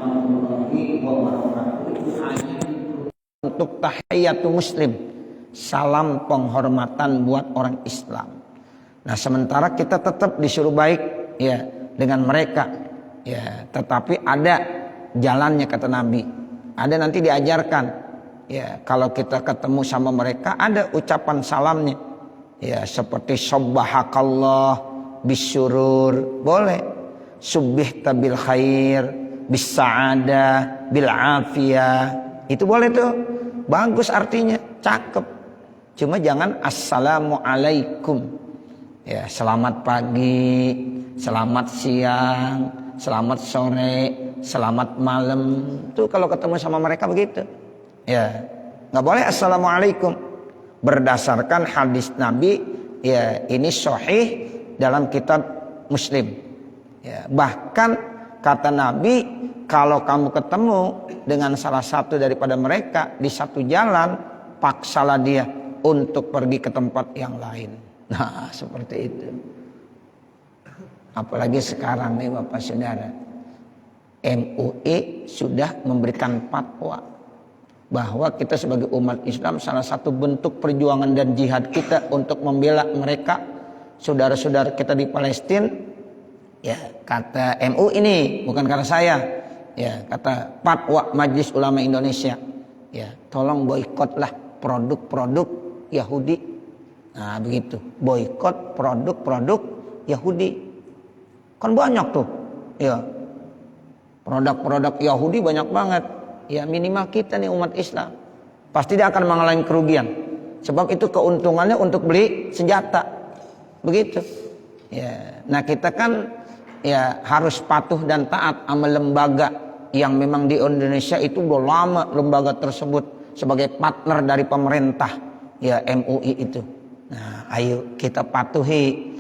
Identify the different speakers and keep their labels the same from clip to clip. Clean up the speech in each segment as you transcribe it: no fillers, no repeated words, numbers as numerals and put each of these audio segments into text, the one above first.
Speaker 1: warahmatullahi wabarakatuh. Untuk tahiyatul muslim, salam penghormatan buat orang Islam. Nah, sementara kita tetap disuruh baik ya dengan mereka ya, tetapi ada jalannya kata Nabi. Ada nanti diajarkan ya, kalau kita ketemu sama mereka ada ucapan salamnya. Ya, seperti subhanakallah bisyurur, boleh. Subbihta bil khair, bis sa'adah, bil afiyah. Itu boleh tuh. Bagus artinya, cakep. Cuma jangan assalamualaikum. Ya, selamat pagi, selamat siang, selamat sore, selamat malam. Tuh kalau ketemu sama mereka begitu. Ya, nggak boleh assalamualaikum. Berdasarkan hadis Nabi, ya ini sahih dalam kitab Muslim. Ya, bahkan kata Nabi, kalau kamu ketemu dengan salah satu daripada mereka di satu jalan, paksalah dia untuk pergi ke tempat yang lain. Nah, seperti itu. Apalagi sekarang nih Bapak Saudara, MUI sudah memberikan fatwa bahwa kita sebagai umat Islam salah satu bentuk perjuangan dan jihad kita untuk membela mereka, saudara-saudara kita di Palestina. Ya, kata MUI ini, bukan kata saya. Ya, kata fatwa Majelis Ulama Indonesia. Ya, tolong boikotlah produk-produk Yahudi. Nah, begitu. Boikot produk-produk Yahudi. Kan banyak tuh. Ya. Produk-produk Yahudi banyak banget. Ya, minimal kita nih umat Islam pasti dia akan mengalami kerugian. Sebab itu keuntungannya untuk beli senjata. Begitu. Ya. Nah, kita kan ya harus patuh dan taat sama lembaga yang memang di Indonesia itu udah lama lembaga tersebut sebagai partner dari pemerintah ya, MUI itu. Nah, ayo kita patuhi,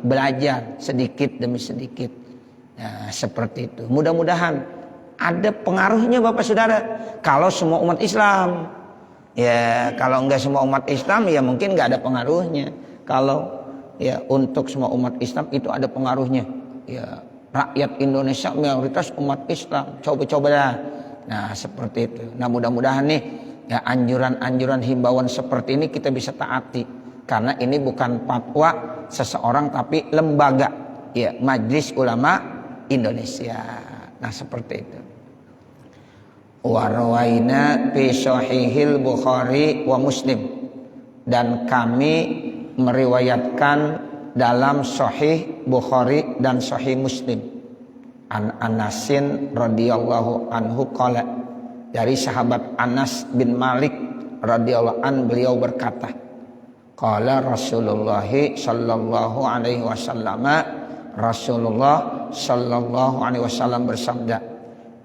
Speaker 1: belajar sedikit demi sedikit. Nah, seperti itu. Mudah-mudahan ada pengaruhnya Bapak Saudara kalau semua umat Islam. Ya, kalau enggak semua umat Islam ya mungkin enggak ada pengaruhnya. Kalau ya untuk semua umat Islam itu ada pengaruhnya. Ya, rakyat Indonesia mayoritas umat Islam. Coba-coba dah. Nah, seperti itu. Nah, mudah-mudahan nih ya anjuran-anjuran himbauan seperti ini kita bisa taati. Karena ini bukan fatwa seseorang tapi lembaga ya, Majelis Ulama Indonesia. Nah, seperti itu. Wa rawaina fi sahihil Bukhari wa Muslim. Dan kami meriwayatkan dalam Sahih Bukhari dan Sahih Muslim an Anasin radhiyallahu anhu qala, dari sahabat Anas bin Malik radhiyallahu an, beliau berkata, qala Rasulullah sallallahu alaihi wasallam, Rasulullah sallallahu alaihi wasallam bersabda,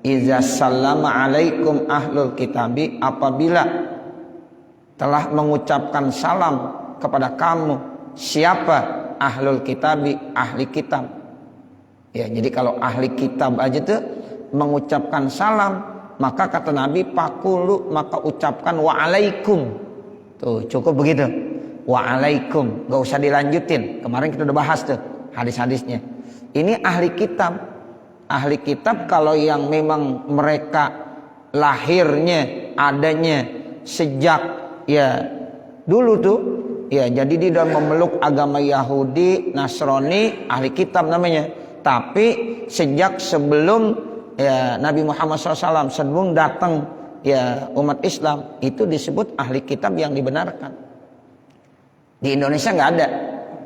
Speaker 1: iza sallama alaikum ahlul kitabi, apabila telah mengucapkan salam kepada kamu siapa ahlul kitabi, ahli kitab. Ya, jadi kalau ahli kitab aja tuh mengucapkan salam, maka kata Nabi pakulu, maka ucapkan waalaikum. Tuh cukup begitu. Waalaikum, gak usah dilanjutin. Kemarin kita udah bahas tuh hadis-hadisnya. Ini ahli kitab. Ahli kitab kalau yang memang mereka lahirnya adanya sejak ya dulu tuh. Ya, jadi dia sudah memeluk agama Yahudi, Nasrani, ahli kitab namanya. Tapi sejak sebelum ya Nabi Muhammad SAW, sebelum datang ya umat Islam, itu disebut ahli kitab yang dibenarkan. Di Indonesia nggak ada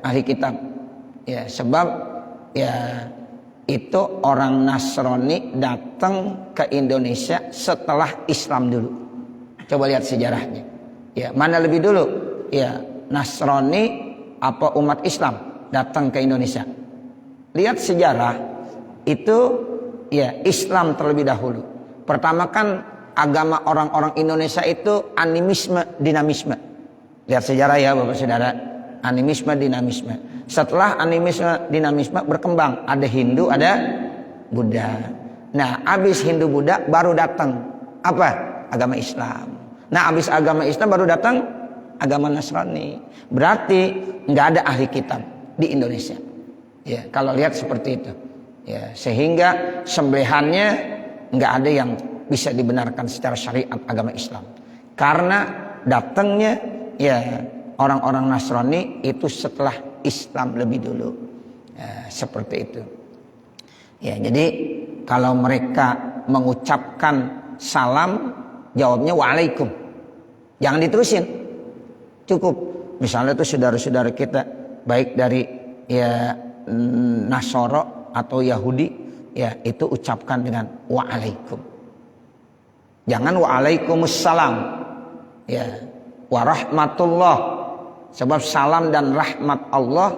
Speaker 1: ahli kitab. Ya, sebab ya itu orang Nasrani datang ke Indonesia setelah Islam dulu. Coba lihat sejarahnya. Ya, mana lebih dulu? Ya, Nasrani apa umat Islam datang ke Indonesia? Lihat sejarah itu ya Islam terlebih dahulu. Pertama kan agama orang-orang Indonesia itu animisme, dinamisme. Lihat sejarah ya Bapak Saudara, animisme, dinamisme. Setelah animisme, dinamisme berkembang, ada Hindu, ada Buddha. Nah, habis Hindu Buddha baru datang apa? Agama Islam. Nah, habis agama Islam baru datang agama Nasrani. Berarti nggak ada ahli kitab di Indonesia. Ya, kalau lihat seperti itu. Ya, sehingga sembelihannya nggak ada yang bisa dibenarkan secara syariat agama Islam. Karena datangnya ya orang-orang Nasrani itu setelah Islam lebih dulu. Ya, seperti itu. Ya, jadi kalau mereka mengucapkan salam, jawabnya waalaikum. Jangan diterusin. Cukup. Misalnya itu saudara-saudara kita baik dari ya Nasoro atau Yahudi, ya itu ucapkan dengan waalaikum. Jangan waalaikumsalam. Ya, warahmatullah. Sebab salam dan rahmat Allah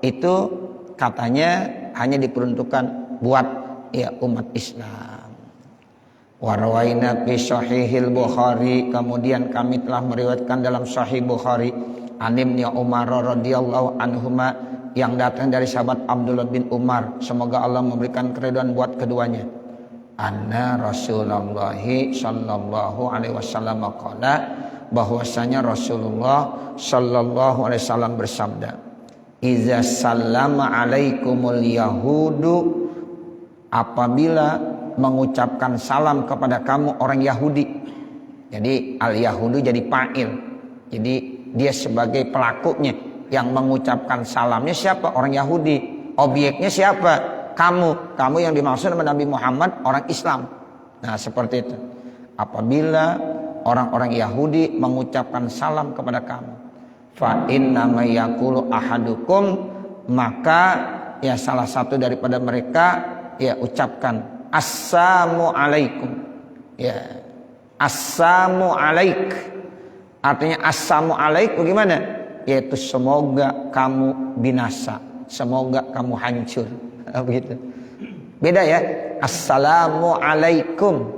Speaker 1: itu katanya hanya diperuntukkan buat ya umat Islam. Warwaina fi sahihil Bukhari, kemudian kami telah meriwayatkan dalam Sahih Bukhari an Ibnu Umar radhiyallahu anhuma, yang datang dari sahabat Abdullah bin Umar, semoga Allah memberikan keridhaan buat keduanya. Anna Rasulullah sallallahu alaihi wasallam qala, bahwasanya Rasulullah sallallahu alaihi wasallam bersabda, iza sallama alaikumul yahudu, apabila mengucapkan salam kepada kamu orang Yahudi. Jadi al-Yahudu jadi fa'il. Jadi dia sebagai pelakunya. Yang mengucapkan salamnya siapa? Orang Yahudi. Objeknya siapa? Kamu yang dimaksud sama Nabi Muhammad orang Islam. Nah, seperti itu. Apabila orang-orang Yahudi mengucapkan salam kepada kamu, fa inna ma yaqulu ahadukum, maka ya salah satu daripada mereka ya ucapkan assalamu alaikum. Ya. Assalamu alaik. Artinya assalamu alaik bagaimana? Yaitu semoga kamu binasa, semoga kamu hancur. Begitu. Beda ya. Assalamu alaikum.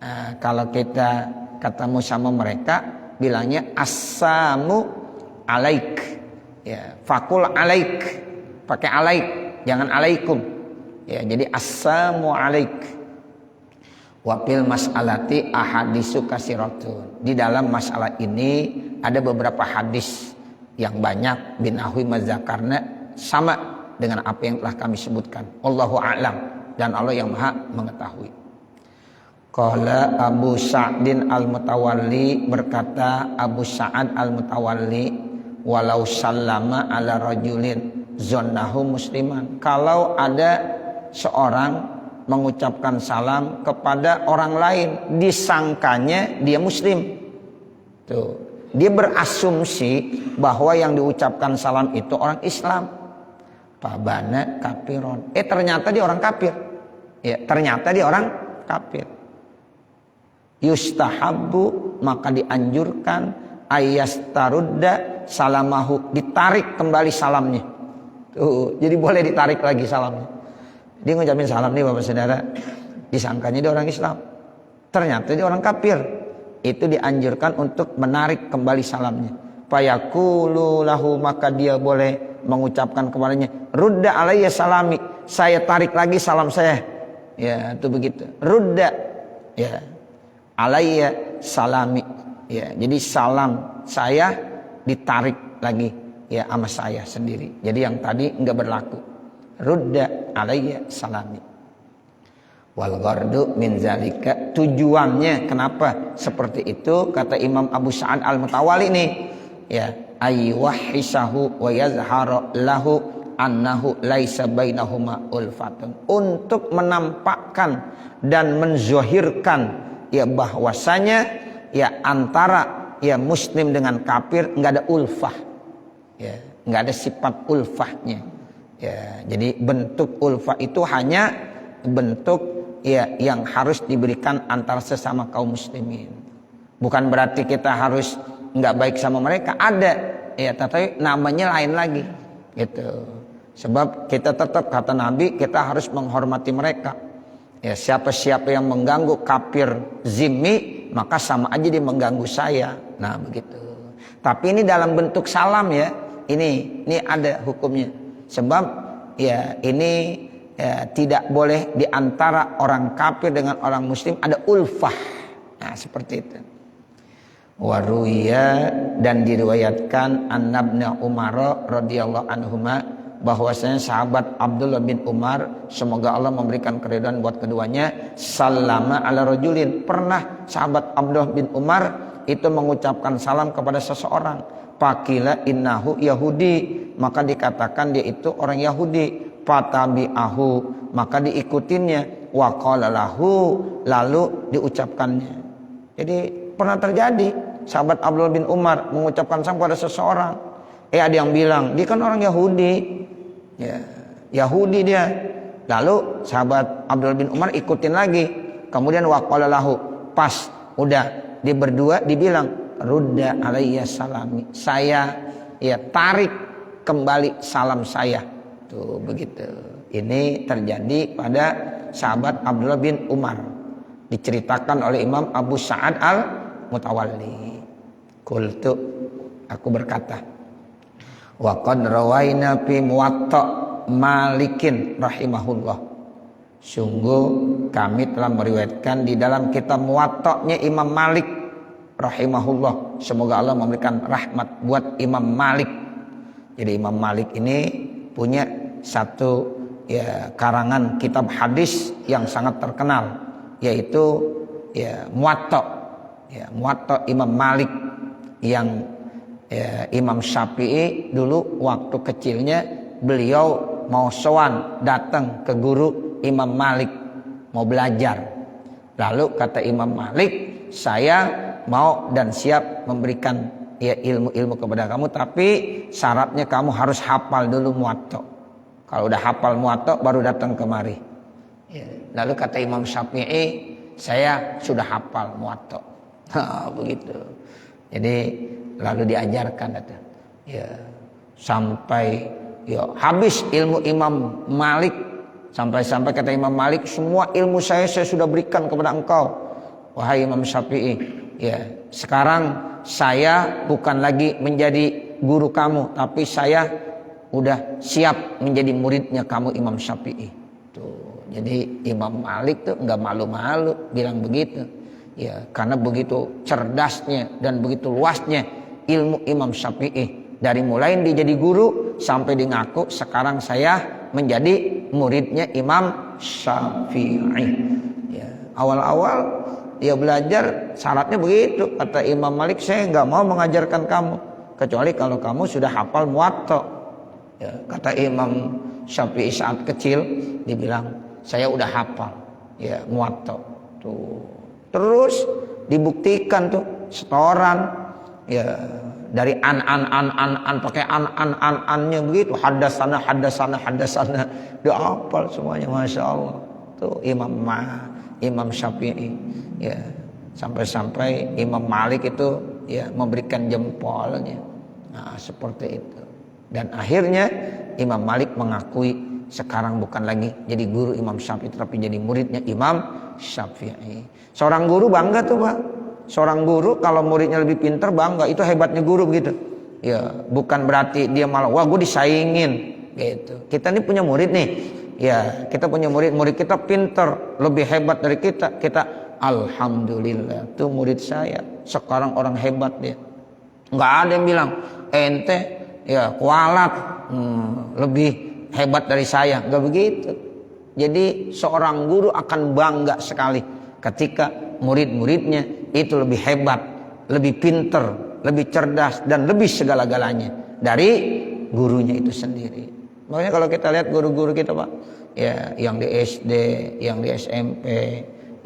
Speaker 1: Nah, kalau kita ketemu sama mereka bilangnya assalamu alaik. Ya, fakul alaik. Pakai alaik, jangan alaikum. Ya, jadi assalamu alaik. Wa fil mas'alati ahadisu kasiratun. Di dalam masalah ini ada beberapa hadis yang banyak, bin ahwi mazakarna, sama dengan apa yang telah kami sebutkan. Wallahu a'lam, dan Allah yang Maha mengetahui. Qala Abu Sa'din Al-Mutawalli, berkata Abu Sa'ad Al-Mutawalli, walau sallama ala rajulin zonnahu musliman, kalau ada seorang mengucapkan salam kepada orang lain, disangkanya dia muslim. Tuh, dia berasumsi bahwa yang diucapkan salam itu orang Islam. Fabana kafiron. Ternyata dia orang kafir. Ya, ternyata dia orang kafir. Yustahabbu, maka dianjurkan ayastarudda salamahu, ditarik kembali salamnya. Tuh, jadi boleh ditarik lagi salamnya. Dia ngucapin salam nih Bapak Saudara, disangkanya dia orang Islam, ternyata dia orang kafir. Itu dianjurkan untuk menarik kembali salamnya. Fayaqulu lahu, maka dia boleh mengucapkan kepadanya, rudda alayya salami, saya tarik lagi salam saya. Ya, itu begitu. Rudda, ya, alayya salami. Ya, jadi salam saya ditarik lagi ya sama saya sendiri. Jadi yang tadi enggak berlaku. Rudda alayya salami. Wal ghardu min zalika, tujuannya kenapa seperti itu, kata Imam Abu Sa'ad Al-Mutawalli nih, ya, ayyuhisahu wa yazhara lahu annahu laisa bainahuma ulfatun, untuk menampakkan dan menzohirkan ya bahwasanya ya antara ya muslim dengan kafir enggak ada ulfah. Ya, enggak ada sifat ulfahnya. Ya, jadi bentuk ulfah itu hanya bentuk ya yang harus diberikan antar sesama kaum muslimin. Bukan berarti kita harus nggak baik sama mereka, ada ya, tapi namanya lain lagi gitu. Sebab kita tetap, kata Nabi, kita harus menghormati mereka. Ya, siapa-siapa yang mengganggu kafir zimmi, maka sama aja dia mengganggu saya. Nah, begitu. Tapi ini dalam bentuk salam ya. Ini ada hukumnya. Sebab ya ini ya, tidak boleh diantara orang kafir dengan orang muslim ada ulfah. Nah, seperti itu. Waruya, dan diriwayatkan an Ibnu Umar radhiyallahu anhuma, bahwasanya sahabat Abdullah bin Umar, semoga Allah memberikan keridhaan buat keduanya, sallama ala rajulin, pernah sahabat Abdullah bin Umar itu mengucapkan salam kepada seseorang, fakila innahu Yahudi, maka dikatakan dia itu orang Yahudi, fatabi'ahu, maka diikutinnya, wa qala lahu, lalu diucapkannya. Jadi pernah terjadi sahabat Abdullah bin Umar mengucapkan salam kepada seseorang, ada yang bilang dia kan orang Yahudi, ya, Yahudi dia. Lalu sahabat Abdullah bin Umar ikutin lagi. Kemudian waqala lahu, pas udah dia berdua dibilang rudda alayya salami, saya ya tarik kembali salam saya. Tuh begitu. Ini terjadi pada sahabat Abdullah bin Umar. Diceritakan oleh Imam Abu Sa'ad al-Mutawalli. Qultu, aku berkata, wa qad rawaina fi Muwatta Malikin rahimahullah. Sungguh kami telah meriwayatkan di dalam kitab Muwatta'nya Imam Malik rahimahullah. Semoga Allah memberikan rahmat buat Imam Malik. Jadi Imam Malik ini punya satu ya karangan kitab hadis yang sangat terkenal, yaitu ya Muwatta. Ya, Muwatta Imam Malik yang ya, Imam Syafi'i dulu waktu kecilnya beliau mau sowan datang ke guru Imam Malik mau belajar. Lalu kata Imam Malik, saya mau dan siap memberikan ya ilmu-ilmu kepada kamu, tapi syaratnya kamu harus hafal dulu Muwatta. Kalau udah hafal Muwatta baru datang kemari. Ya. Lalu kata Imam Syafi'i, saya sudah hafal Muwatta. Begitu. Jadi lalu diajarkan itu. Ya, sampai ya habis ilmu Imam Malik, sampai kata Imam Malik, semua ilmu saya sudah berikan kepada engkau wahai Imam Syafi'i. Ya, sekarang saya bukan lagi menjadi guru kamu, tapi saya udah siap menjadi muridnya kamu Imam Syafi'i. Tuh, jadi Imam Malik tuh nggak malu-malu bilang begitu. Ya, karena begitu cerdasnya dan begitu luasnya ilmu Imam Syafi'i. Dari mulai dia jadi guru sampai dia ngaku sekarang saya menjadi muridnya Imam Syafi'i. Ya, awal-awal dia belajar syaratnya begitu. Kata Imam Malik, saya nggak mau mengajarkan kamu kecuali kalau kamu sudah hafal Muwatta. Ya, kata Imam Syafi'i saat kecil dibilang, saya udah hafal ya Muwatta. Tuh. Terus dibuktikan tuh setoran ya dari an pakai an-annya begitu, hadasana dia hafal semuanya, masya Allah. Tuh Imam Syafi'i ya, sampai Imam Malik itu ya memberikan jempolnya. Nah, seperti itu. Dan akhirnya Imam Malik mengakui sekarang bukan lagi jadi guru Imam Syafi'i, tapi jadi muridnya Imam Syafi'i. Seorang guru bangga tuh Pak. Seorang guru kalau muridnya lebih pintar bangga, itu hebatnya guru begitu. Ya, bukan berarti dia malah wah gue disaingin gitu. Kita ini punya murid nih. Ya, kita punya murid kita pintar, lebih hebat dari kita. Kita alhamdulillah tuh murid saya sekarang orang hebat dia. Enggak ada yang bilang ente ya kualat lebih hebat dari saya, enggak begitu. Jadi seorang guru akan bangga sekali ketika murid-muridnya itu lebih hebat, lebih pinter, lebih cerdas, dan lebih segala-galanya dari gurunya itu sendiri. Makanya kalau kita lihat guru-guru kita Pak, ya yang di SD, yang di SMP,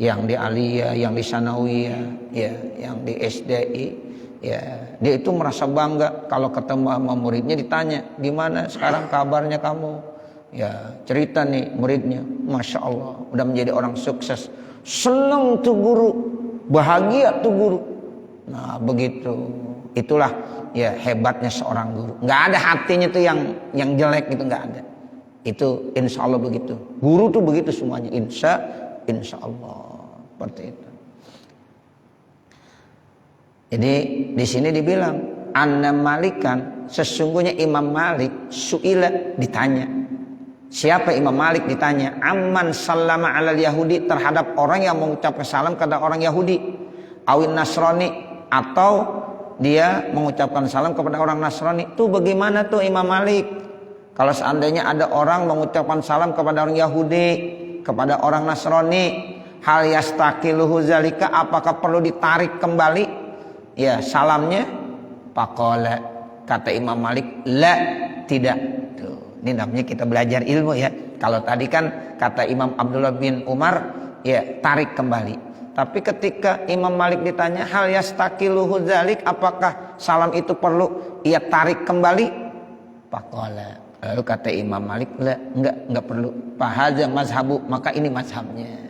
Speaker 1: yang di Aliyah, yang di Sanawiyah, ya yang di SDI, ya dia itu merasa bangga kalau ketemu sama muridnya ditanya, gimana sekarang kabarnya kamu? Ya cerita nih muridnya, masya Allah udah menjadi orang sukses. Senang tuh guru, bahagia tuh guru. Nah begitu, itulah ya hebatnya seorang guru. Nggak ada hatinya tuh yang jelek gitu, nggak ada. Itu insya Allah begitu. Guru tuh begitu semuanya, insya Allah seperti itu. Jadi di sini dibilang Anna Malikan, sesungguhnya Imam Malik su'ila, ditanya. Siapa Imam Malik ditanya? Amman sallama alal Yahudi, terhadap orang yang mengucapkan salam kepada orang Yahudi. Awin Nasrani, atau dia mengucapkan salam kepada orang Nasrani. Itu bagaimana tuh Imam Malik? Kalau seandainya ada orang mengucapkan salam kepada orang Yahudi, kepada orang Nasrani, hal yastaqiluhu zalika, apakah perlu ditarik kembali ya salamnya? Faqala, kata Imam Malik, la, tidak. Tuh, ini namanya kita belajar ilmu ya. Kalau tadi kan kata Imam Abdullah bin Umar, ya tarik kembali. Tapi ketika Imam Malik ditanya hal yastaqiluhu zalik, apakah salam itu perlu ia tarik kembali? Faqala, lalu kata Imam Malik, la, enggak perlu. Fahadza mazhabu, maka ini mazhabnya.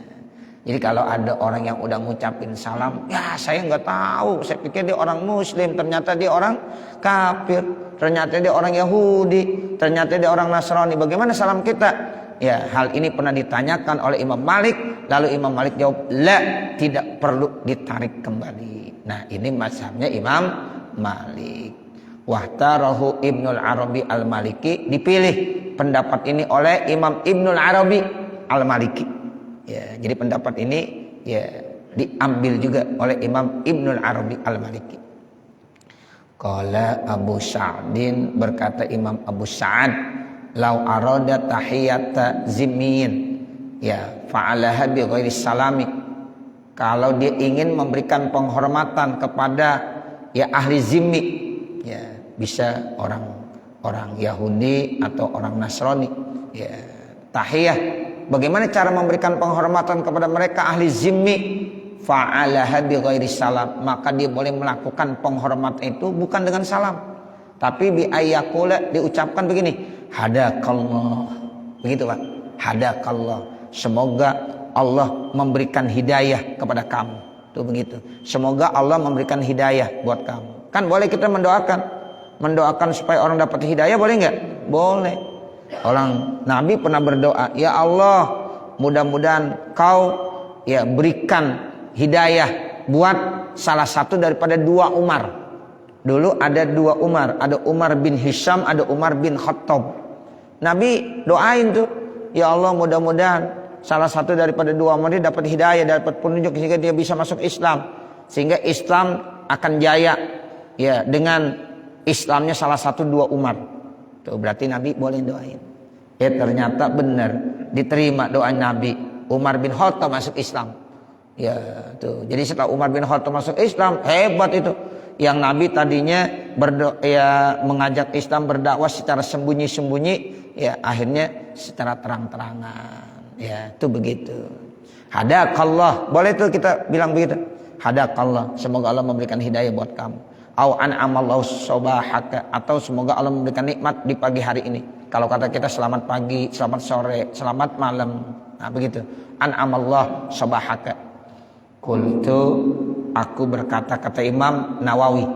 Speaker 1: Jadi kalau ada orang yang udah ngucapin salam, ya saya nggak tahu, saya pikir dia orang Muslim, ternyata dia orang kafir, ternyata dia orang Yahudi, ternyata dia orang Nasrani. Bagaimana salam kita? Ya, hal ini pernah ditanyakan oleh Imam Malik, lalu Imam Malik jawab, la, tidak perlu ditarik kembali. Nah, ini mazhabnya Imam Malik. Wahtarahu Ibnul Arabi Al-Maliki, dipilih pendapat ini oleh Imam Ibnul Arabi Al-Maliki. Ya, jadi pendapat ini ya diambil juga oleh Imam Ibnul Arabi Al-Maliki. Qala Abu Sa'din, berkata Imam Abu Sa'ad, lau arada tahiyata zimmiyin ya fa'alaha bi ghairi salami. Kalau dia ingin memberikan penghormatan kepada ya ahli zimmi, ya bisa orang Yahudi atau orang Nasrani, ya tahiyah. Bagaimana cara memberikan penghormatan kepada mereka ahli zimmi? Fa'alaha bi ghairi salam, maka dia boleh melakukan penghormatan itu bukan dengan salam, tapi bi ayyakula, diucapkan begini, hadakallah. Begitu Pak, hadakallah, semoga Allah memberikan hidayah kepada kamu. Tuh begitu. Semoga Allah memberikan hidayah buat kamu. Kan boleh kita mendoakan supaya orang dapat hidayah, boleh nggak? Boleh. Orang Nabi pernah berdoa, ya Allah, mudah-mudahan kau ya berikan hidayah buat salah satu daripada dua Umar. Dulu ada dua Umar, ada Umar bin Hisham, ada Umar bin Khattab. Nabi doain tuh, ya Allah, mudah-mudahan salah satu daripada dua Umar ini dapat hidayah, dapat petunjuk sehingga dia bisa masuk Islam, sehingga Islam akan jaya ya dengan Islamnya salah satu dua Umar. Tuh berarti Nabi boleh doain. Ya ternyata benar, diterima doa Nabi. Umar bin Khattab masuk Islam. Ya tuh. Jadi setelah Umar bin Khattab masuk Islam, hebat itu. Yang Nabi tadinya ya mengajak Islam berdakwah secara sembunyi-sembunyi, ya akhirnya secara terang-terangan. Ya, itu begitu. Hadakallah, boleh tuh kita bilang begitu. Hadakallah, semoga Allah memberikan hidayah buat kamu. Au an'amallahu sobahaka, atau semoga Allah memberikan nikmat di pagi hari ini. Kalau kata kita selamat pagi, selamat sore, selamat malam. Nah begitu. An'amallahu sobahaka. Qultu, aku berkata, kata Imam Nawawi,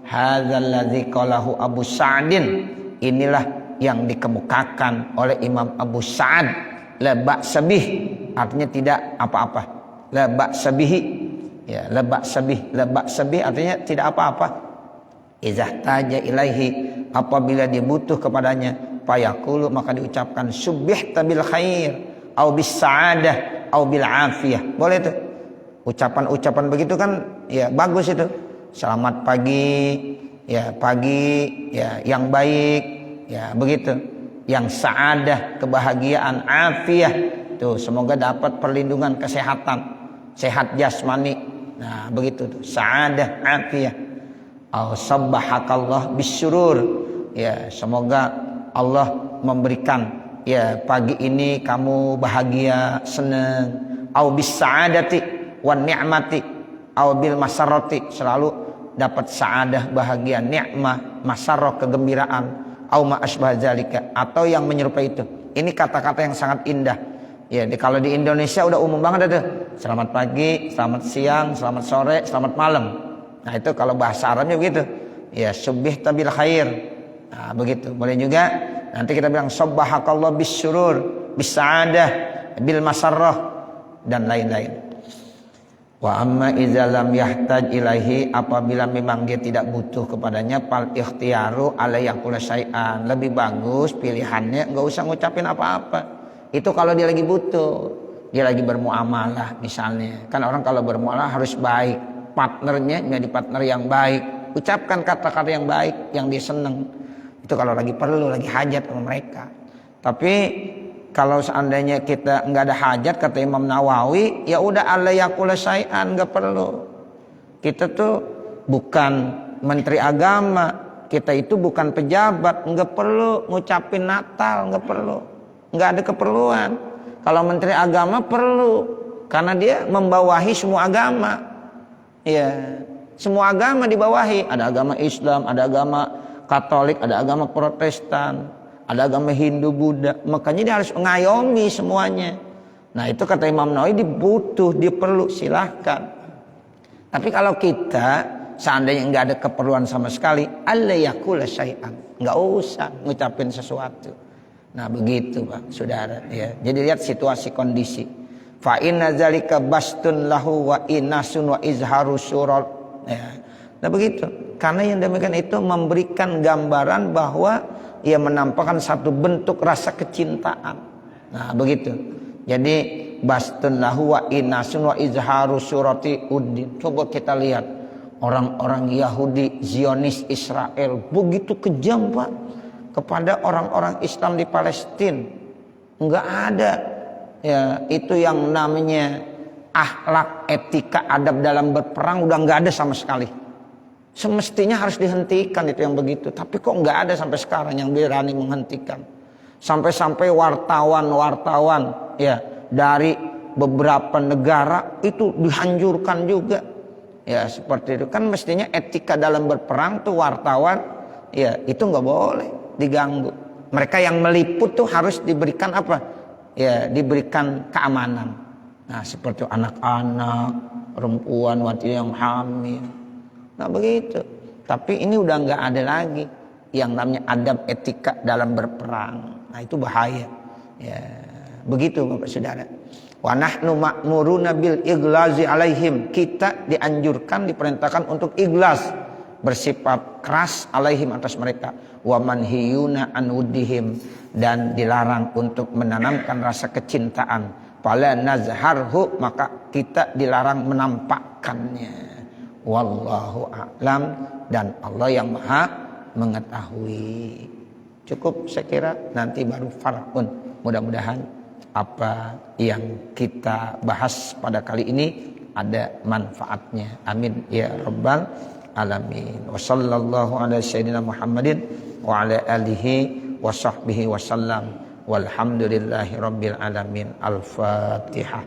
Speaker 1: hadzal ladzi qalahu Abu Sa'din, inilah yang dikemukakan oleh Imam Abu Sa'ad, la ba'sa bih, artinya tidak apa-apa. La ba'sa bihi, ya la ba'sa bih artinya tidak apa-apa. Izah taja ilaihi, apabila dia butuh kepadanya, fayaqulu, maka diucapkan subbihta bil khair au bis sa'adah au bil afiyah. Boleh tuh. Ucapan-ucapan begitu kan ya bagus itu. Selamat pagi, ya pagi, ya yang baik, ya begitu. Yang sa'adah, kebahagiaan, afiyah. Tuh semoga dapat perlindungan kesehatan, sehat jasmani. Nah, begitu tuh. Sa'adah, afiyah. Au sabbahakallah bisyurur, ya semoga Allah memberikan ya pagi ini kamu bahagia, senang. Au bis sa'adati wan ni'mati au bil masarrati, selalu dapat sa'adah, bahagia, nikmah, masarrah, kegembiraan, au ma asbah zalika, atau yang menyerupai itu. Ini kata-kata yang sangat indah. Ya, kalau di Indonesia udah umum banget itu. Selamat pagi, selamat siang, selamat sore, selamat malam. Nah itu kalau bahasa Arabnya begitu. Ya subbihta bil khair. Nah begitu. Boleh juga nanti kita bilang sabbahakallah bis syurur, bis sa'adah, bil masarrah, dan lain-lain. Wa amma idza lam yahtaj ilaihi, apabila memang dia tidak butuh kepadanya, fal ikhtiyaru ala yaqula syai'an, lebih bagus pilihannya enggak usah ngucapin apa-apa. Itu kalau dia lagi butuh, dia lagi bermuamalah misalnya. Kan orang kalau bermuamalah harus baik, partnernya menjadi partner yang baik, ucapkan kata-kata yang baik yang dia senang. Itu kalau lagi perlu, lagi hajat sama mereka. Tapi kalau seandainya kita nggak ada hajat, kata Imam Nawawi, ya udah alla yakula syai'an, nggak perlu. Kita tuh bukan menteri agama, kita itu bukan pejabat, nggak perlu ngucapin Natal, nggak perlu, nggak ada keperluan. Kalau menteri agama perlu, karena dia membawahi semua agama. Ya, semua agama dibawahi. Ada agama Islam, ada agama Katolik, ada agama Protestan, ada agama Hindu, Buddha. Makanya dia harus ngayomi semuanya. Nah itu kata Imam Nawawi, dibutuh, diperlu, silahkan. Tapi kalau kita seandainya nggak ada keperluan sama sekali, alla yakula syai'an, nggak usah ngucapin sesuatu. Nah begitu Pak, saudara. Ya. Jadi lihat situasi kondisi. Fa inna zalika bastun lahu wa inasun wa izharu syural. Ya. Nah begitu. Karena yang demikian itu memberikan gambaran bahwa ia menampakkan satu bentuk rasa kecintaan. Nah begitu. Jadi bastun lahu wa inasun wa izharu surati uddin. Coba kita lihat orang-orang Yahudi Zionis Israel begitu kejam Pak kepada orang-orang Islam di Palestina. Enggak ada ya itu yang namanya akhlak, etika, adab dalam berperang udah enggak ada sama sekali. Semestinya harus dihentikan itu yang begitu. Tapi kok nggak ada sampai sekarang yang berani menghentikan. Sampai-sampai wartawan-wartawan ya dari beberapa negara itu dihancurkan juga. Ya seperti itu. Kan mestinya etika dalam berperang tuh wartawan ya itu nggak boleh diganggu. Mereka yang meliput tuh harus diberikan apa? Ya diberikan keamanan. Nah seperti anak-anak, perempuan, wanita yang hamil. Nah begitu. Tapi ini udah nggak ada lagi yang namanya adab etika dalam berperang. Nah itu bahaya. Ya, begitu Bapak Saudara. Wa nahnu ma'muruna bil iglazi alaihim. Kita dianjurkan, diperintahkan untuk ighlas, bersifat keras alaihim atas mereka. Wa manhiyuna an wuddihim, dan dilarang untuk menanamkan rasa kecintaan. Fala nazharhu, maka kita dilarang menampakkannya. Wallahu a'lam, dan Allah yang maha mengetahui. Cukup saya kira, nanti baru far'un. Mudah-mudahan apa yang kita bahas pada kali ini ada manfaatnya. Amin ya rabbal alamin. Wa sallallahu ala sayyidina Muhammadin wa ala alihi wa sahbihi wa sallam. Walhamdulillahi rabbil alamin. Al-Fatihah.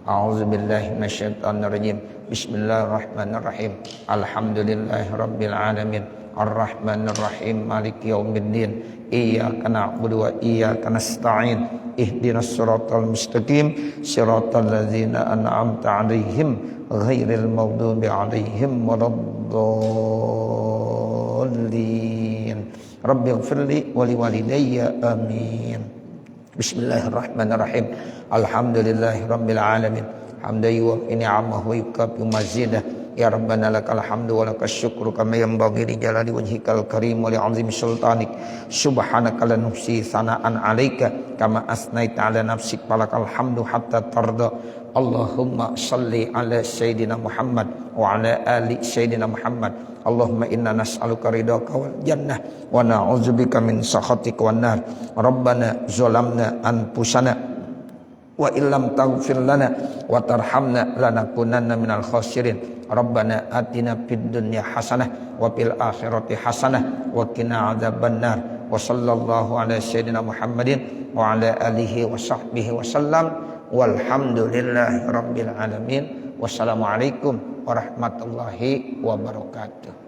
Speaker 1: A'udzubillahi minasyaitonirrajim. Bismillahirrahmanirrahim. Alhamdulillahirabbil alamin. Arrahmanirrahim. Maliki yaumiddin. Iyyaka na'budu wa iyyaka nasta'in. Ihdinas siratal mustaqim. Siratal ladzina an'amta 'alaihim ghairil maghdubi 'alaihim waladdallin. Rabbighfirli wa liwalidayya amin. Bismillahirrahmanirrahim. Alhamdulillahirabbil alamin. Hamdan yuwaffi ni'amahu wa yukafi mazidah. Ya Rabbana lakal hamdu wa lakas syukru kama yanbaghi li jalali wajhikal karim wa li 'azimi sultanik. Subhanaka la nuhsi sana'an 'alaika kama asnaita 'ala nafsik, falakal hamdu hatta tarda. Allahumma salli ala sayyidina Muhammad wa ala ali sayyidina Muhammad. Allahumma inna nas'aluka ridhaka wal jannah wa na'udzubika min sakhatika wan nar. Rabbana zalamna anfusana wa illam taghfir lana wa tarhamna lanakunanna minal khasirin. Rabbana atina fid dunya hasanah wa fil akhirati hasanah wa qina adzabannar. Wa sallallahu ala sayyidina Muhammadin wa ala alihi wa sahbihi wa sallam. Walhamdulillahi rabbil alamin. Wassalamualaikum warahmatullahi wabarakatuh.